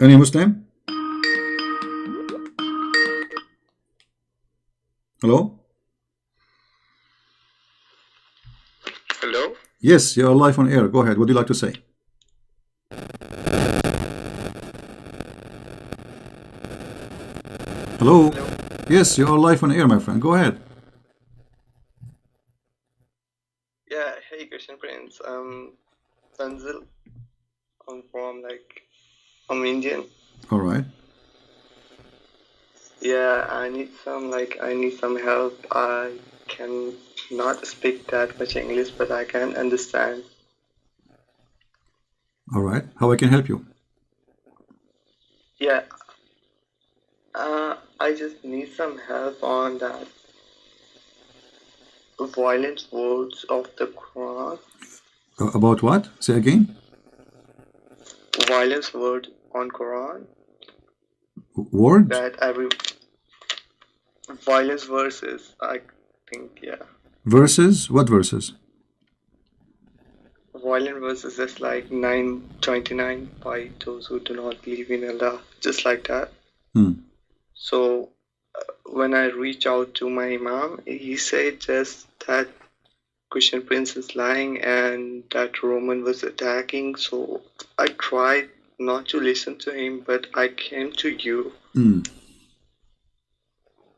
Any Muslim? Hello? Hello? Yes, you're live on air. Go ahead. What do you like to say? Hello? Hello? Yes, you are live on air, my friend. Go ahead. Yeah, hey Christian Prince. Tanzil. I'm Indian. All right. Yeah, I need some help. I can not speak that much English, but I can understand. All right. How I can help you? Yeah, I just need some help on that violent words of the Quran. About what? Say again. Violence word on Quran. Word? That every violence verses, I think, yeah. Verses? What verses? Violent verses is like 929 by those who do not believe in Allah, just like that. So when I reach out to my imam, he said just that Christian Prince is lying and that Roman was attacking. So I tried not to listen to him, but I came to you.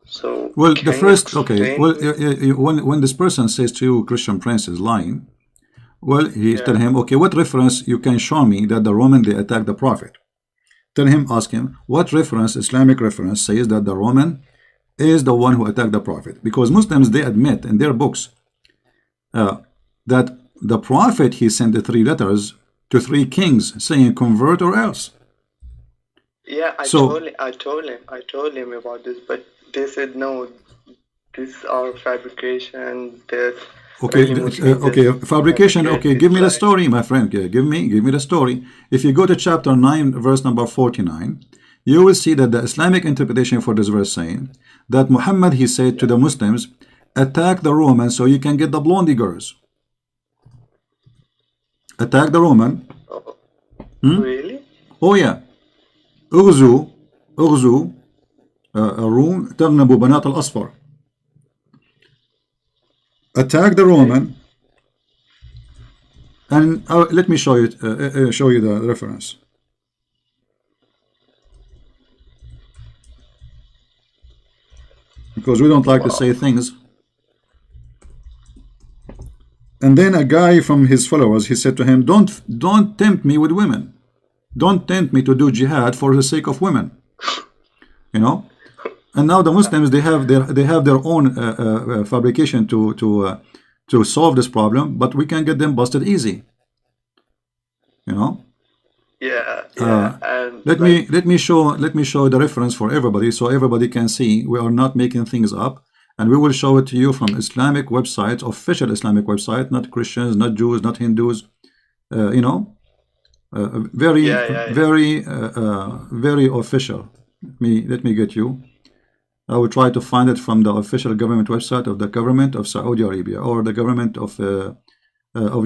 So well, can the first, okay. Well, me? when this person says to you, Christian Prince is lying, well, he tell Yeah. him, okay, what reference you can show me that the Roman they attacked the Prophet? Tell him, ask him, what reference, Islamic reference, says that the Roman is the one who attacked the Prophet? Because Muslims they admit in their books that the Prophet he sent the 3 letters to 3 kings saying convert or else. Yeah, I told him about this, but they said no. This are fabrication. This okay, okay, fabrication. Okay, give me the like, story, my friend. Okay, give me the story. If you go to chapter 9, verse number 49, you will see that the Islamic interpretation for this verse saying that Muhammad he said to the Muslims, attack the Romans so you can get the blondie girls. Attack the Roman. Really? Oh yeah. اغزوا الروم تغنبوا بنات الأصفر. Attack the Roman, and let me show you the reference. Because we don't like to say things. And then a guy from his followers, he said to him, don't tempt me with women. Don't tempt me to do jihad for the sake of women. You know. And now the Muslims they have their own fabrication to solve this problem, but we can get them busted easy. You know. And let me show the reference for everybody so everybody can see we are not making things up, and we will show it to you from Islamic websites, official Islamic website, not Christians, not Jews, not Hindus. You know, very very official. Let me get you. I will try to find it from the official government website of the government of Saudi Arabia or the government of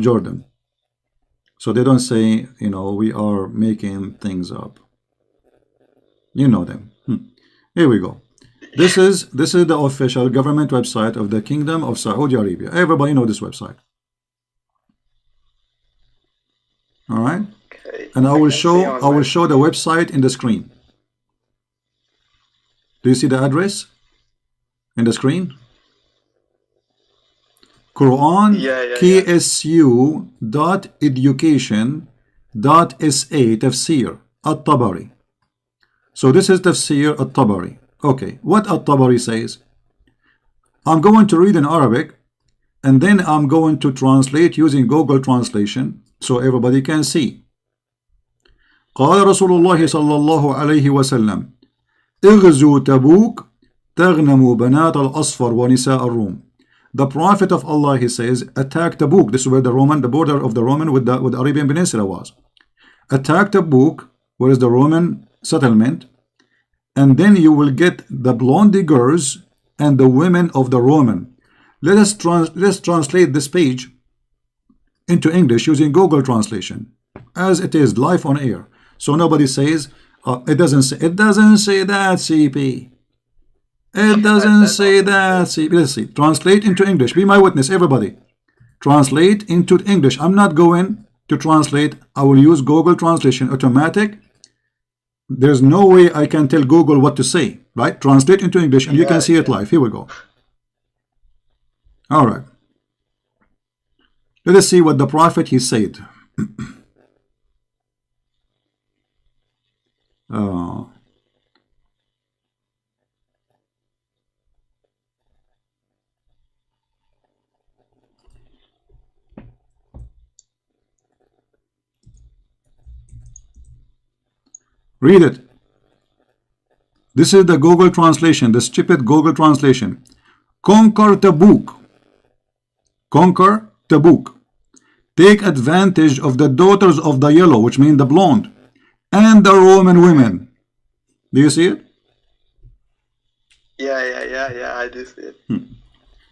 Jordan. So they don't say, you know, we are making things up. You know them. Here we go. This is the official government website of the Kingdom of Saudi Arabia. Everybody know this website. All right. Okay. And I will show the website in the screen. Do you see the address in the screen? Quran KSU.education.sa Tafsir At-Tabari. So this is Tafsir At-Tabari. Okay, what At-Tabari says? I'm going to read in Arabic and then I'm going to translate using Google Translation so everybody can see. قال رسول الله صلى الله عليه وسلم اغزوا تبوك تغنموا بنات الأصفر ونساء الروم. The Prophet of Allah, he says, attack Tabuk. This is where the border of the Roman with the Arabian Peninsula was. Attack Tabuk, where is the Roman settlement, and then you will get the blondie girls and the women of the Roman. Let's translate this page into English using Google Translation, as it is live on air. So nobody says, It doesn't say that, CP. It doesn't say that, CP. Let's see. Translate into English. Be my witness, everybody. Translate into English. I'm not going to translate. I will use Google Translation automatic. There's no way I can tell Google what to say, right? Translate into English and you can see it live. Here we go. All right. Let us see what the prophet he said. Read it. This is the Google translation, the stupid Google translation. Conquer Tabuk. Conquer Tabuk. Take advantage of the daughters of the yellow, which means the blonde, and the Roman women. Do you see it? Yeah, I do see it.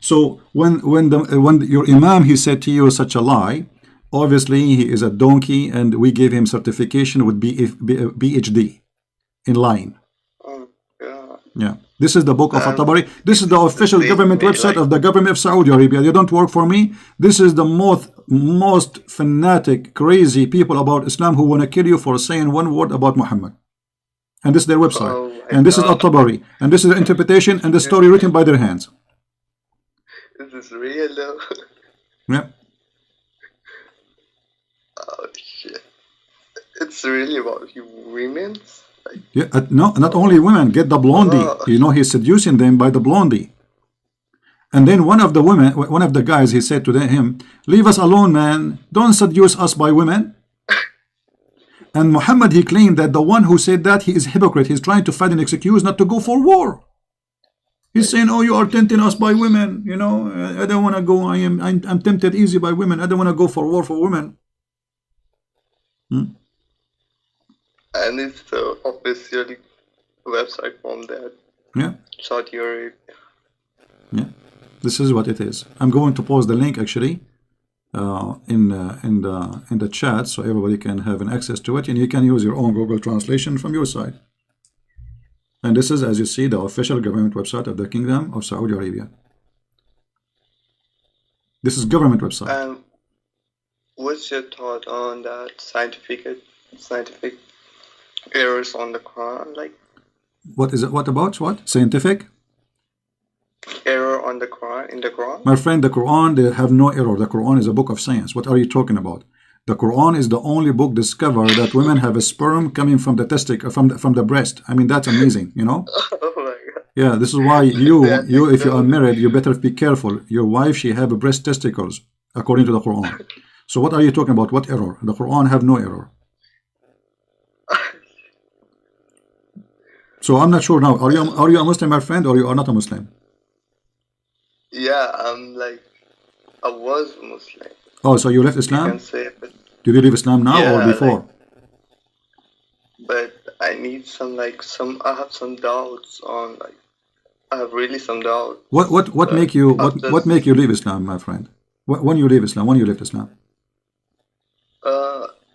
So when your imam he said to you such a lie, obviously he is a donkey, and we gave him certification with PhD in lying. Oh God. Yeah. This is the book of At-Tabari. This is the official government website of the government of Saudi Arabia. You don't work for me. This is the most fanatic, crazy people about Islam who want to kill you for saying one word about Muhammad. And this is their website. And this is At-Tabari. And this is the interpretation and the story written by their hands. This is real though. Yeah. Oh shit. It's really about you women? Yeah, no, not only women. Get the blondie. You know, he's seducing them by the blondie. And then one of the guys, he said to him, leave us alone, man. Don't seduce us by women. And Muhammad, he claimed that the one who said that, he is hypocrite. He's trying to find an excuse not to go for war. He's saying, oh, you are tempting us by women. You know, I don't want to go. I'm tempted easy by women. I don't want to go for war for women. And it's the official website from that. Yeah. Saudi Arabia. Yeah. This is what it is. I'm going to post the link actually in the chat so everybody can have an access to it, and you can use your own Google translation from your side. And this is, as you see, the official government website of the Kingdom of Saudi Arabia. This is government website. What's your thought on that scientific errors on the Quran? Like, what is it? What about what? Scientific error on the Quran, in the Quran? My friend, the Quran, they have no error. The Quran is a book of science. What are you talking about? The Quran is the only book discovered that women have a sperm coming from the testicle, from the breast. I mean, that's amazing, you know? Oh my God. Yeah, this is why you if you are married, you better be careful. Your wife, she have breast testicles, according to the Quran. So what are you talking about? What error? The Quran have no error. So I'm not sure now. Are you a Muslim, my friend, or you are not a Muslim? Yeah, I was Muslim. Oh, so you left Islam? You can say it, but Did you leave Islam now or before? But I need I have some doubts on, I have really some doubts. What make you leave Islam, my friend? When you leave Islam? When you left Islam?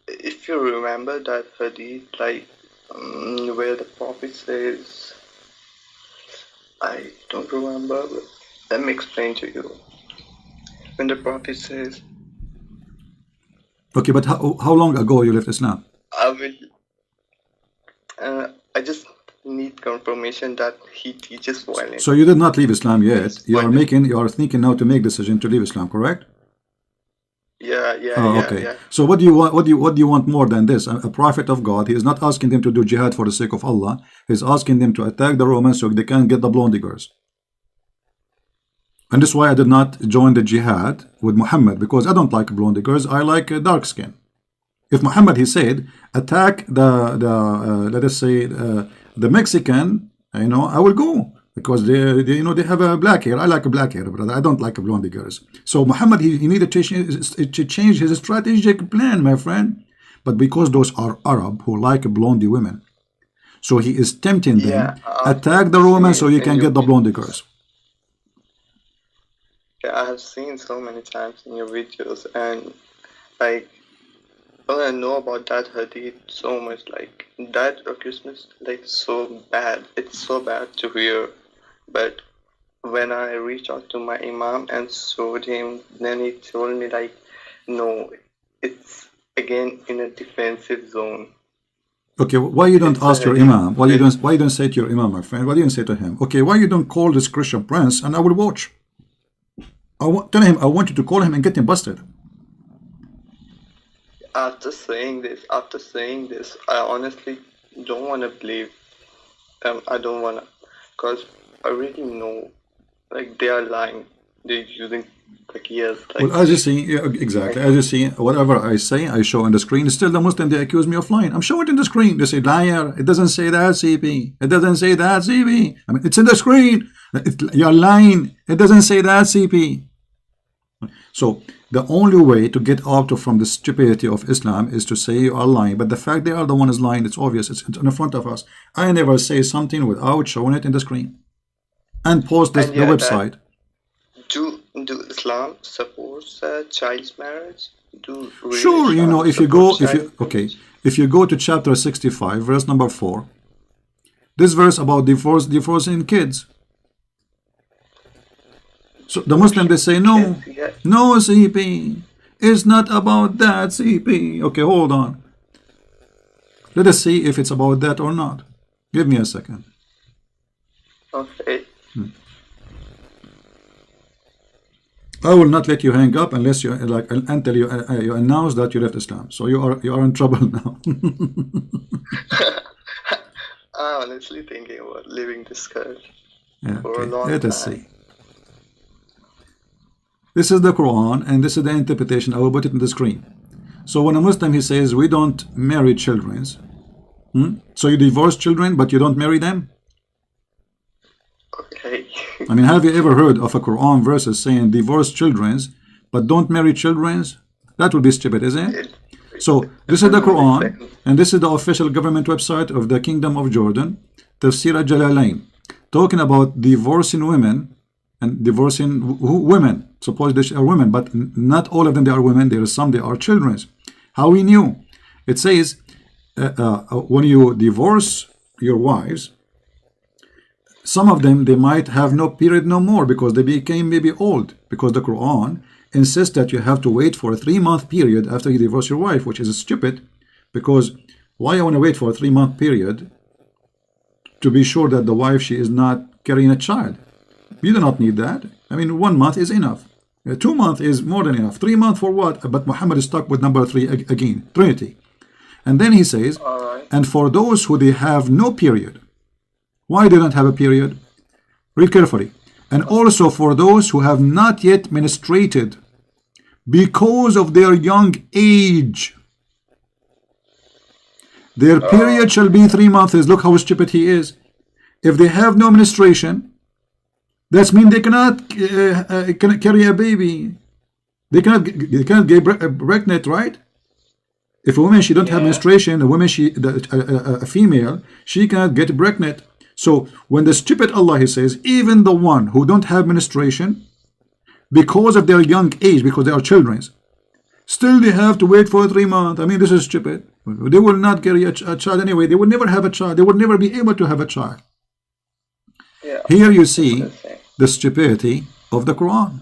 If you remember that hadith, where the Prophet says, I don't remember, but let me explain to you. When the Prophet says, okay, but how long ago you left Islam? I just need confirmation that he teaches violence. So you did not leave Islam yet. You are thinking now to make decision to leave Islam, correct? Yeah. Okay. So what do you want? What do you want more than this? A prophet of God, he is not asking them to do jihad for the sake of Allah. He's asking them to attack the Romans so they can get the blondie girls. And this is why I did not join the jihad with Muhammad, because I don't like blondie girls. I like dark skin. If Muhammad, he said, attack let us say the Mexican, I will go, because they have a black hair. I like a black hair, brother. I don't like blondie girls. So Muhammad, he needed to change his strategic plan, my friend. But because those are Arab who like blondie women, so he is tempting them, attack the Romans so you can get the blondie girls. Yeah, I have seen so many times in your videos, and Oh, I know about that hadith so much. Like that Christmas, like so bad. It's so bad to hear. But when I reached out to my imam and showed him, then he told me like, no, it's again in a defensive zone. Okay, why you don't ask your imam? Why you don't say to your imam, my friend? Why do you say to him? Okay, why you don't call this Christian prince and I will watch? Tell him I want you to call him and get him busted. After saying this, I honestly don't want to believe them. I don't want to, because I really know, like, they are lying. They're using, like, yes. Like, well, as you see, yeah, exactly. As you see, whatever I say, I show on the screen. Still, the Muslim, they accuse me of lying. I'm showing it in the screen. They say, liar. It doesn't say that, CP. It doesn't say that, CP. I mean, it's in the screen. You're lying. It doesn't say that, CP. So the only way to get out from the stupidity of Islam is to say you are lying. But the fact they are the one is lying, it's obvious. It's in front of us. I never say something without showing it in the screen and post this, the website. Do Islam supports child's marriage? Sure, you know, if you go to chapter 65, verse number 4, this verse about divorcing kids. So the Muslim, they say, no, CP, it's not about that, CP. Okay, hold on. Let us see if it's about that or not. Give me a second. Okay. I will not let you hang up unless you until you announce that you left Islam. So you are in trouble now. I'm honestly thinking about leaving this country for a Okay, long let us time. see. This is the Quran and this is the interpretation. I will put it in the screen. So when a Muslim, he says we don't marry children. So you divorce children but you don't marry them? Okay. I mean, have you ever heard of a Quran verses saying divorce children but don't marry children? That would be stupid, isn't it? So this is the Quran and this is the official government website of the Kingdom of Jordan, Tafsir al-Jalalain, talking about divorcing women and divorcing women. Suppose they are women, but not all of them they are women. There are some they are children. How we knew? It says when you divorce your wives, some of them, they might have no period no more because they became maybe old, because the Quran insists that you have to wait for a 3-month period after you divorce your wife, which is stupid, because why I want to wait for a 3-month period to be sure that the wife, she is not carrying a child? You do not need that. I mean, 1 month is enough. 2 months is more than enough. 3 months for what? But Muhammad is stuck with number 3 again, Trinity. And then he says, and for those who they have no period. Why they don't have a period? Read carefully. And also for those who have not yet menstruated because of their young age. Their period shall be 3 months. Look how stupid he is. If they have no menstruation, that means they cannot carry a baby. They cannot get pregnant, right? If a woman, she don't have menstruation, a female, she cannot get pregnant. So when the stupid Allah, he says, even the one who don't have menstruation, because of their young age, because they are children, still they have to wait for 3 months. I mean, this is stupid. They will not carry a child anyway. They will never have a child. They will never be able to have a child. Here you see the stupidity of the Quran.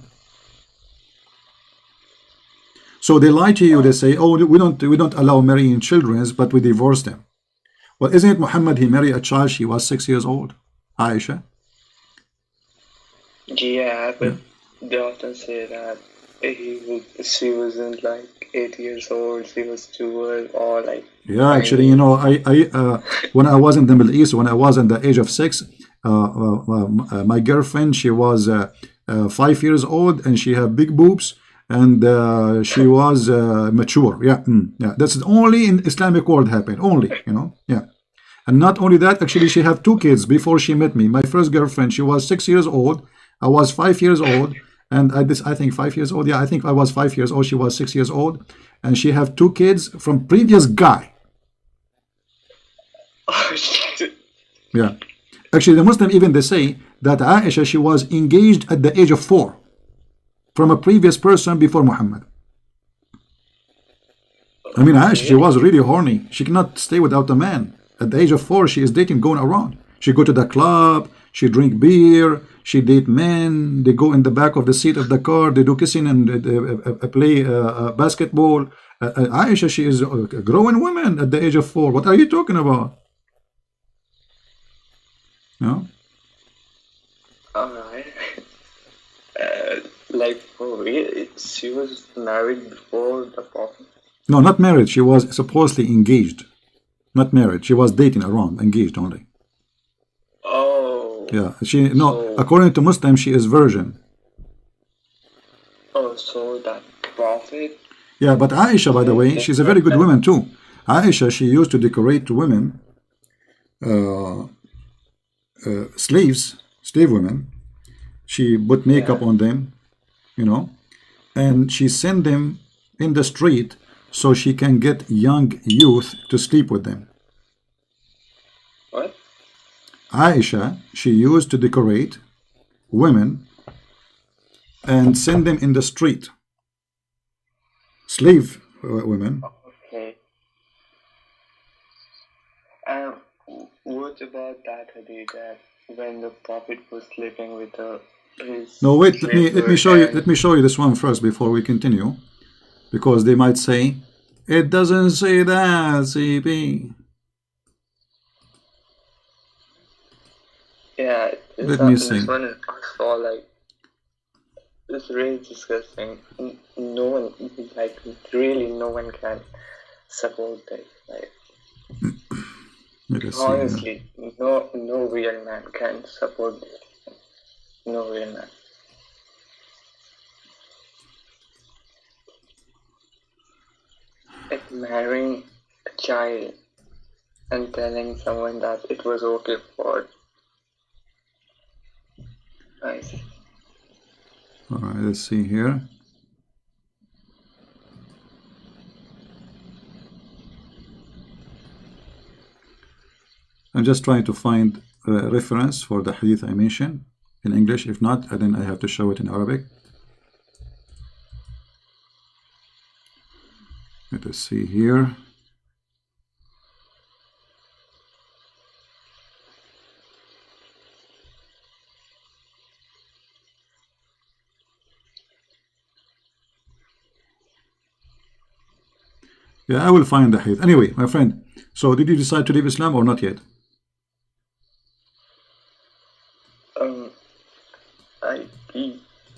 So they lie to you. They say, oh, we don't allow marrying children, but we divorce them. Well, isn't it Muhammad, he married a child, she was 6 years old, Aisha? Yeah, but they often say that she wasn't like 8 years old, she was 2 or like... Yeah, actually, you know, when I was in the Middle East, when I was in the age of 6, my girlfriend, she was 5 years old and she had big boobs and she was mature. Yeah, that's only in Islamic world happened, only, you know, yeah. And not only that, actually, she had 2 kids before she met me. My first girlfriend, she was 6 years old, I was 5 years old, and I think 5 years old. Yeah, I think I was 5 years old, she was 6 years old, and she had 2 kids from previous guy. Yeah, actually, the Muslim even they say that Aisha, she was engaged at the age of 4 from a previous person before Muhammad. I mean, Aisha, she Okay. was really horny. She cannot stay without a man. At the age of 4, she is dating, going around. She go to the club, she drink beer, she date men, they go in the back of the seat of the car, they do kissing and play basketball. Aisha, she is a growing woman at the age of 4. What are you talking about? No? Alright. Like for real, she was married before the Prophet. No, not married. She was supposedly engaged. Not married. She was dating around, engaged only. Oh, Yeah. She no. so According to Muslim, she is virgin. so that Prophet Yeah, but Aisha, by the did way, this she's a very like good that. woman too. Aisha, she used to decorate women, uh, slave women. She put makeup Yeah. on them, you know, and she sent them in the street so she can get young youth to sleep with them. What? Aisha, she used to decorate women and send them in the street, slave women. Okay. And what about that hadith that when the Prophet was sleeping with his No, wait. slave Let me girl show you. and Let me show you this one first before we continue, because they might say it doesn't say that, CP. yeah, Let me this see. one is also like it's really disgusting. No one, like really, no one can support this. Like Let us see here. honestly, no real man can support this. No real man. Like marrying a child and telling someone that it was okay for. Nice. All right, let's see here. I'm just trying to find a reference for the hadith I mentioned in English. If not, then I have to show it in Arabic. Let us see here. Yeah, I will find the hadith. Anyway, my friend, so did you decide to leave Islam or not yet? I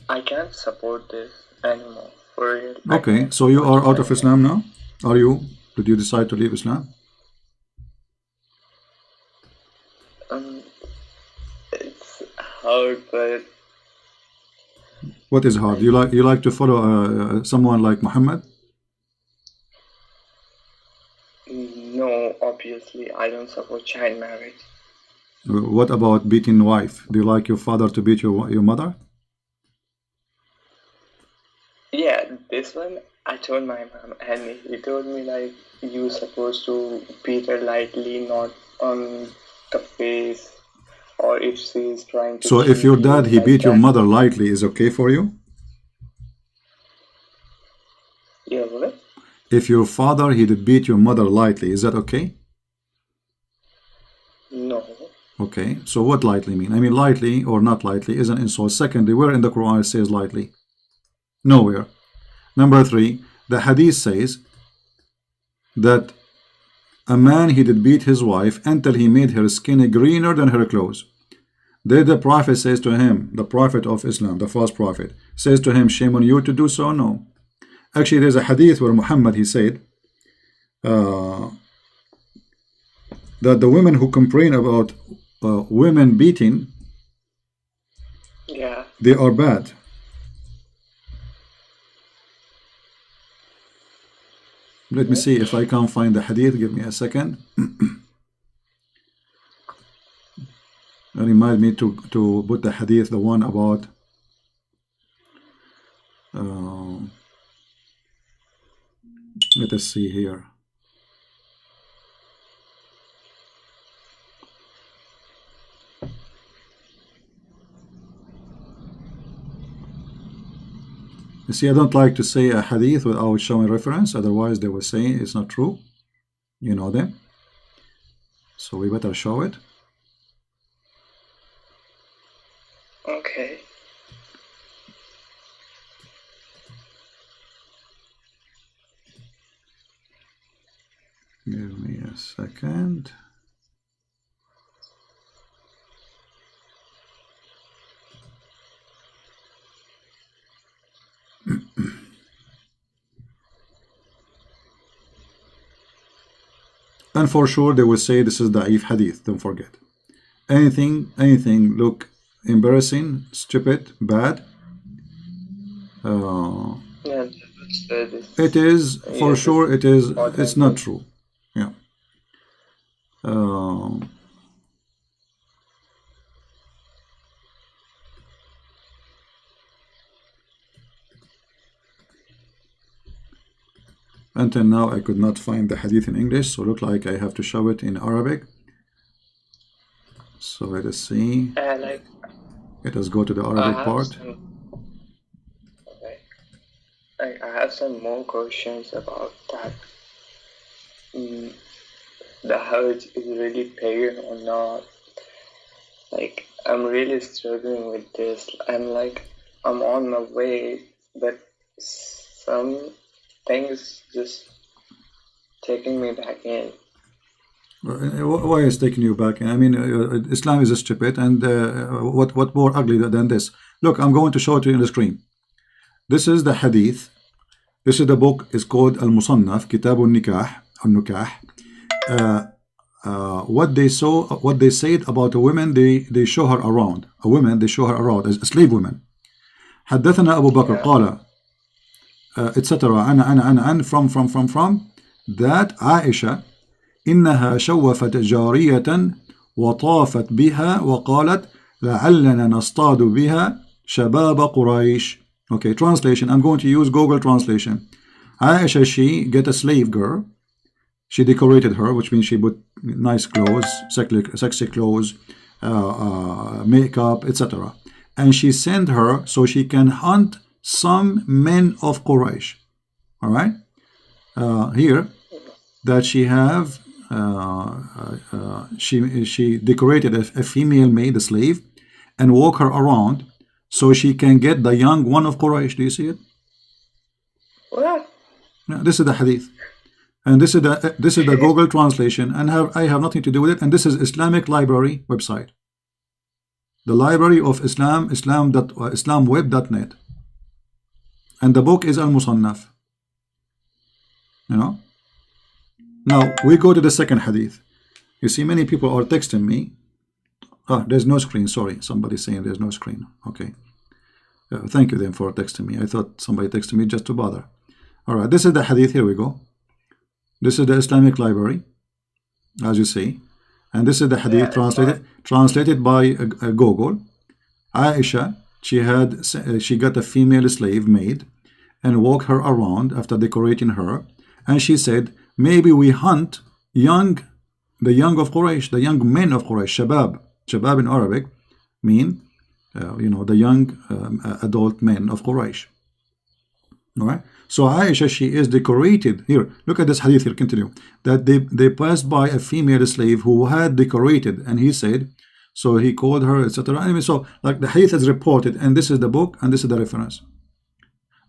I can't support this anymore. For real. Okay, so you are out of Islam now? Are you? Did you decide to leave Islam? It's hard, but What is hard? You like to follow someone like Muhammad? no, obviously I don't support child marriage. What about beating wife? Do you like your father to beat your mother? Yeah, this one I told my mom, and he told me like you supposed to beat her lightly, not on the face, or if she's trying to So if cheat your you dad he like beat your that. mother lightly, is okay for you? Yeah, what? If your father he did beat your mother lightly, is that okay? No. Okay, so what lightly mean? I mean, lightly or not lightly is an insult. Secondly, where in the Quran it says lightly? Nowhere. Number 3, the hadith says that a man he did beat his wife until he made her skin greener than her clothes. Then the Prophet says to him, the Prophet of Islam, the false Prophet, says to him, shame on you to do so? No. Actually, there's a hadith where Muhammad, he said that the women who complain about women beating, Yeah. they are bad. Let me see if I can find the hadith. Give me a second. Remind me to put the hadith, the one about let us see here. You see, I don't like to say a hadith without showing reference, otherwise they will say it's not true. You know them. So we better show it. Okay. Give me a second. And for sure they will say this is da'if hadith, don't forget. Anything look embarrassing, stupid, bad, Yeah, it is for sure, it's not true. Yeah. Until now I could not find the hadith in English, so look like I have to show it in Arabic. So let us see. Let us go to the Arabic part. I have some more questions about that. The Hajj is really paid or not. Like, I'm really struggling with this. I'm on my way, but some things just taking me back in. Why is taking you back in? I mean, Islam is stupid, and what more ugly than this? Look, I'm going to show it to you on the screen. This is the hadith. This is the book. It's called Al-Musannaf, Kitab al-Nikah, al-Nukah. What they said about a woman, they show her around. A woman, they show her around as a slave woman. حدثنا أبو بكر قال etc. أنا from that Aisha إنها شوفت جارية وطافت بها وقالت لعلنا نصطاد بها شباب قريش. Okay, translation. I'm going to use Google translation. Aisha, she get a slave girl. She decorated her, which means she put nice clothes, sexy clothes, makeup, etc. And she sent her so she can hunt some men of Quraysh. All right. Here, that she have, she decorated a female maid, a slave, and walk her around so she can get the young one of Quraysh. Do you see it? What? Yeah, this is the hadith. And this is the Google translation, and I have nothing to do with it. And this is Islamic Library website, the Library of Islam, islamweb.net, and the book is Al-Musannaf. You know. Now we go to the second hadith. You see, many people are texting me. Oh, there's no screen. Sorry, somebody's saying there's no screen. Okay. Thank you then for texting me. I thought somebody texted me just to bother. All right, this is the hadith. Here we go. This is the Islamic Library, as you see, and this is the hadith translated by Google. Aisha, she got a female slave maid and walked her around after decorating her, and she said, maybe we hunt the young of Quraysh, the young men of Quraysh. Shabab in Arabic mean the young adult men of Quraysh. All right. So Aisha, she is decorated. Here, look at this hadith here, continue. That they passed by a female slave who had decorated, and he said, so he called her, etc. Anyway, so like the hadith is reported, and this is the book, and this is the reference.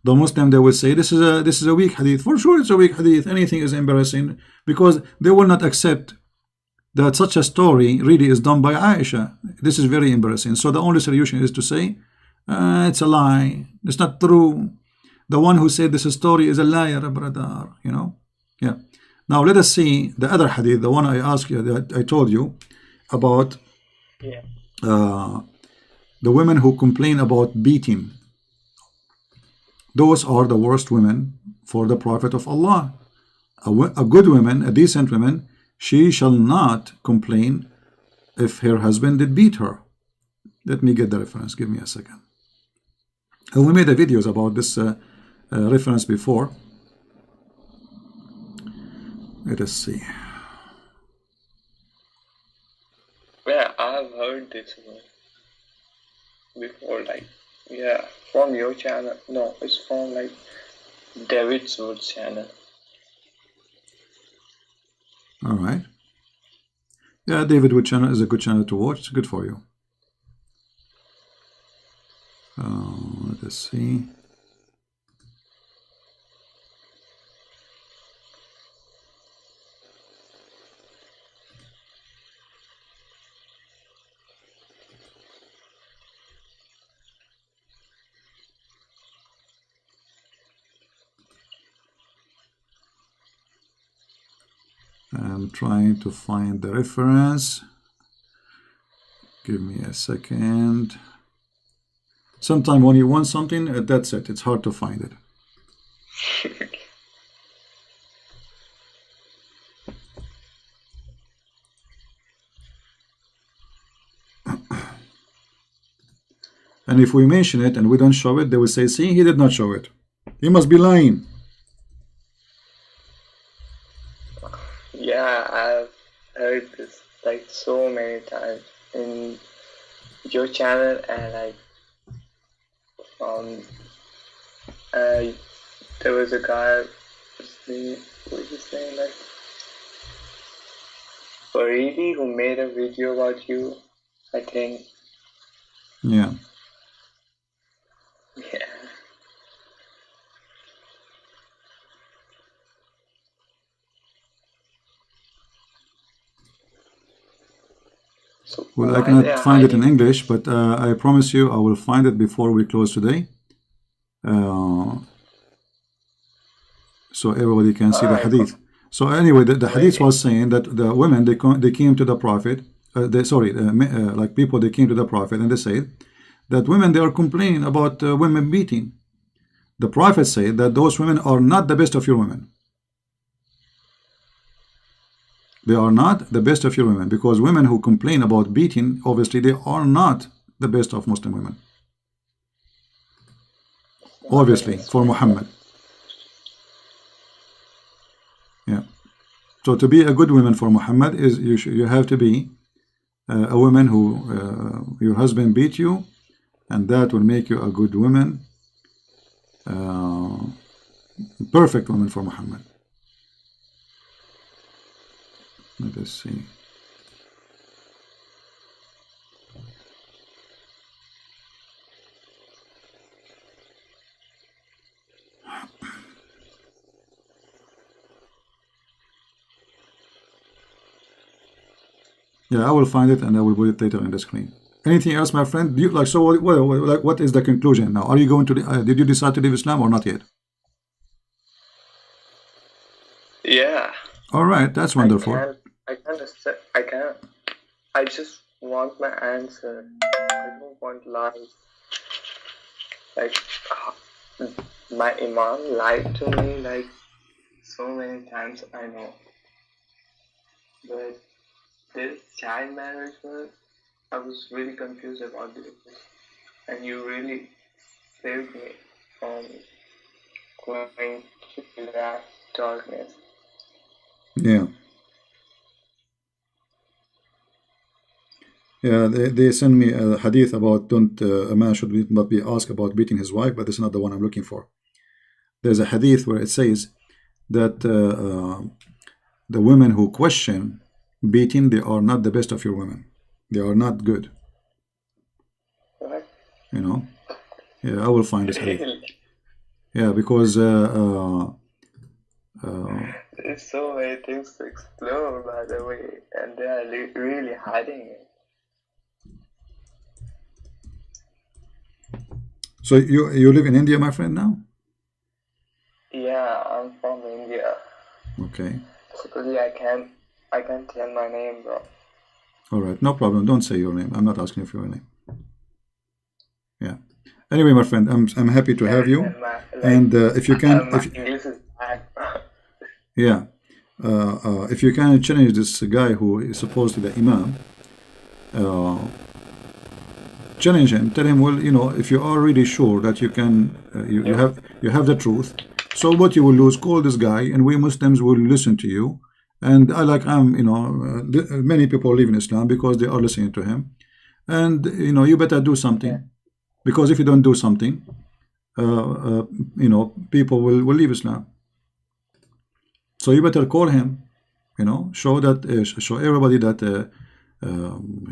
The Muslim, they will say this is a weak hadith. For sure it's a weak hadith. Anything is embarrassing, because they will not accept that such a story really is done by Aisha. This is very embarrassing. So the only solution is to say it's a lie. It's not true. The one who said this story is a liar, brother. You know? Yeah. Now let us see the other hadith, the one I asked you, that I told you about. Yeah. The women who complain about beating. Those are the worst women for the Prophet of Allah. A good woman, a decent woman, she shall not complain if her husband did beat her. Let me get the reference. Give me a second. And we made a videos about this reference before. Let us see. Yeah, I've heard this one before, like Yeah, from your channel. No, it's from like David Sood's channel. All right. Yeah, David Wood channel is a good channel to watch. It's good for you. Let us see. I'm trying to find the reference. Give me a second. Sometimes when you want something, that's it. It's hard to find it. And if we mention it and we don't show it, they will say, see, he did not show it. He must be lying. Yeah, I've heard this like so many times in your channel, and like there was a guy, what was his name, like Faridi, who made a video about you, I think. Yeah. Yeah. So well, I cannot find it in English, but I promise you I will find it before we close today. So everybody can see the hadith. So anyway, the hadith was saying that the women, they came to the Prophet, like people, they came to the Prophet and they said that women, they are complaining about women beating. The Prophet said that those women are not the best of your women. They are not the best of your women, because women who complain about beating, obviously they are not the best of Muslim women. Obviously, for Muhammad. Yeah. So to be a good woman for Muhammad is you have to be a woman who your husband beat you, and that will make you a good woman, perfect woman for Muhammad. Let us see. Yeah, I will find it and I will put it later on the screen. Anything else, my friend? Do you like so? What is the conclusion now? Are you going to? Did you decide to leave Islam or not yet? Yeah. All right, that's wonderful. I can't. I just want my answer. I don't want lies. Like my Imam lied to me like so many times. I know, but this child marriage one, I was really confused about this, and you really saved me from going to that darkness. Yeah. Yeah, they send me a hadith about a man should not be asked about beating his wife, but this is not the one I'm looking for. There's a hadith where it says that the women who question beating, they are not the best of your women. They are not good. What? You know? Yeah, I will find this hadith. Yeah, because there's so many things to explore, by the way, and they are really hiding it. So you live in India, my friend, now? Yeah, I'm from India. Okay. Basically, I can't tell my name, bro. All right, no problem. Don't say your name. I'm not asking for your name. Yeah. Anyway, my friend, I'm happy to have you. And if you can, English is bad. Yeah. If you can challenge this guy who is supposedly the Imam, challenge him, tell him, well, you know, if you are really sure that you can, you have the truth, so what you will lose, call this guy, and we Muslims will listen to you. And you know, many people live in Islam because they are listening to him, and you know, you better do something. because if you don't do something, you know, people will leave Islam. So you better call him, you know, show that, show everybody that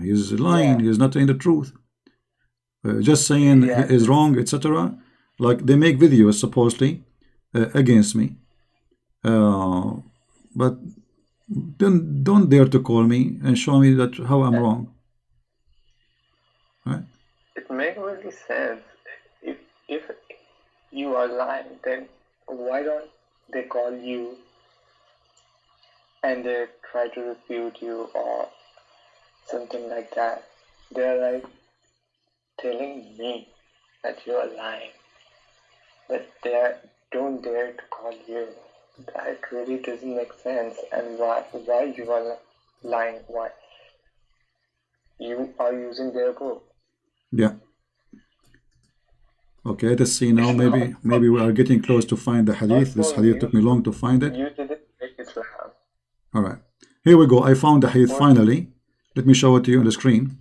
he's lying, he's not telling the truth, just saying he is wrong, etc. Like they make videos supposedly against me, but don't dare to call me and show me that how I'm wrong. Right? It makes really sense. If you are lying, then why don't they call you and they try to refute you or something like that? They're like telling me that you are lying, that they don't dare to call you. That really doesn't make sense. And why you are lying? Why you are using their book? Yeah. Okay, let's see now. Maybe we are getting close to find the hadith. This hadith took me long to find it. You didn't make Islam. All right, here we go. I found the hadith finally. Let me show it to you on the screen.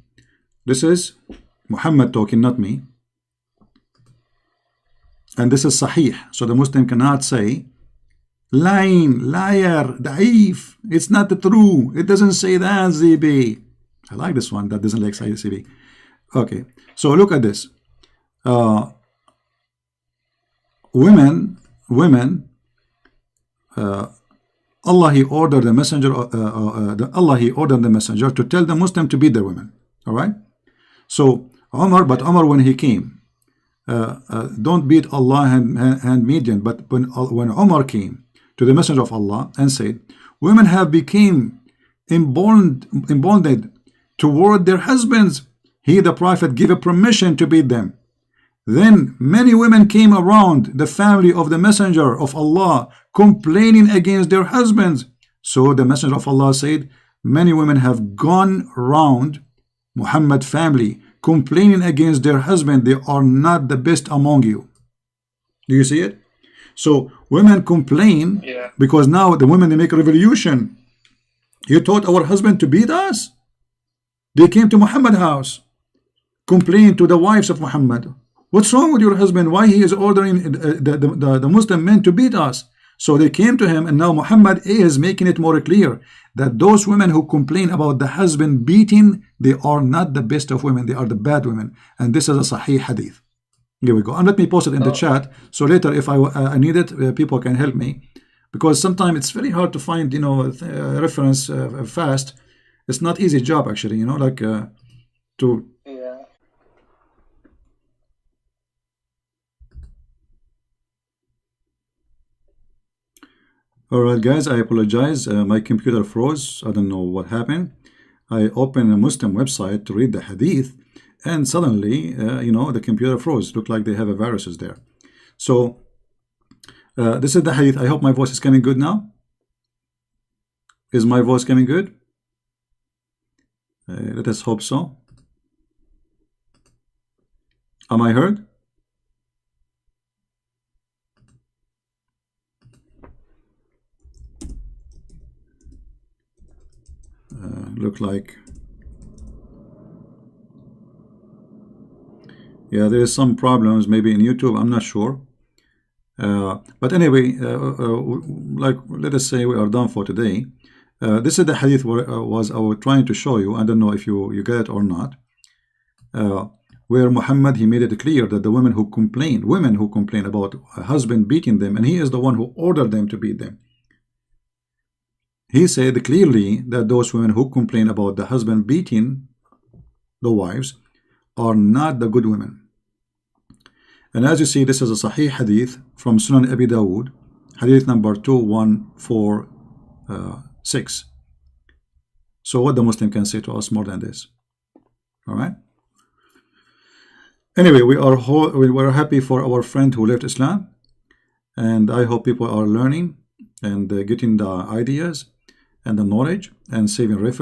This is Muhammad talking, not me. And this is Sahih. So the Muslim cannot say lying, liar, da'if. It's not the true. It doesn't say that, ZB. I like this one. That doesn't like ZB. Okay, so look at this. Women, Allah He ordered the messenger. Allah He ordered the messenger to tell the Muslim to beat their women. All right. So Umar, when he came, don't beat Allah handmaiden. But when Umar came to the messenger of Allah and said, women have become emboldened toward their husbands, he, the Prophet, gave a permission to beat them. Then many women came around the family of the messenger of Allah, complaining against their husbands. So the messenger of Allah said, many women have gone around Muhammad family, complaining against their husband. They are not the best among you. Do you see it? So women complain because now the women, they make a revolution. You taught our husband to beat us? They came to Muhammad's house, complained to the wives of Muhammad. What's wrong with your husband? Why he is ordering the Muslim men to beat us? So they came to him, and now Muhammad is making it more clear that those women who complain about the husband beating, they are not the best of women, they are the bad women. And this is a Sahih hadith. Here we go. And let me post it in the chat, so later if I need it, people can help me, because sometimes it's very hard to find, you know, reference fast. It's not easy job actually, you know, like to. Alright guys, I apologize, my computer froze. I don't know what happened. I opened a Muslim website to read the hadith, and suddenly you know, the computer froze. Look like they have a viruses there. So this is the hadith. I hope my voice is coming good now. Is my voice coming good? Let us hope so. Am I heard? Look like, yeah, there is some problems maybe in YouTube, I'm not sure, but anyway, like, let us say we are done for today. This is the hadith I was trying to show you. I don't know if you get it or not, where Muhammad, he made it clear that the women who complain about a husband beating them, and he is the one who ordered them to beat them. He said clearly that those women who complain about the husband beating the wives are not the good women. And as you see, this is a Sahih hadith from Sunan Abi Dawud, hadith number 2146. So what the Muslim can say to us more than this? All right. Anyway, we're happy for our friend who left Islam, and I hope people are learning and getting the ideas and the knowledge and saving reference.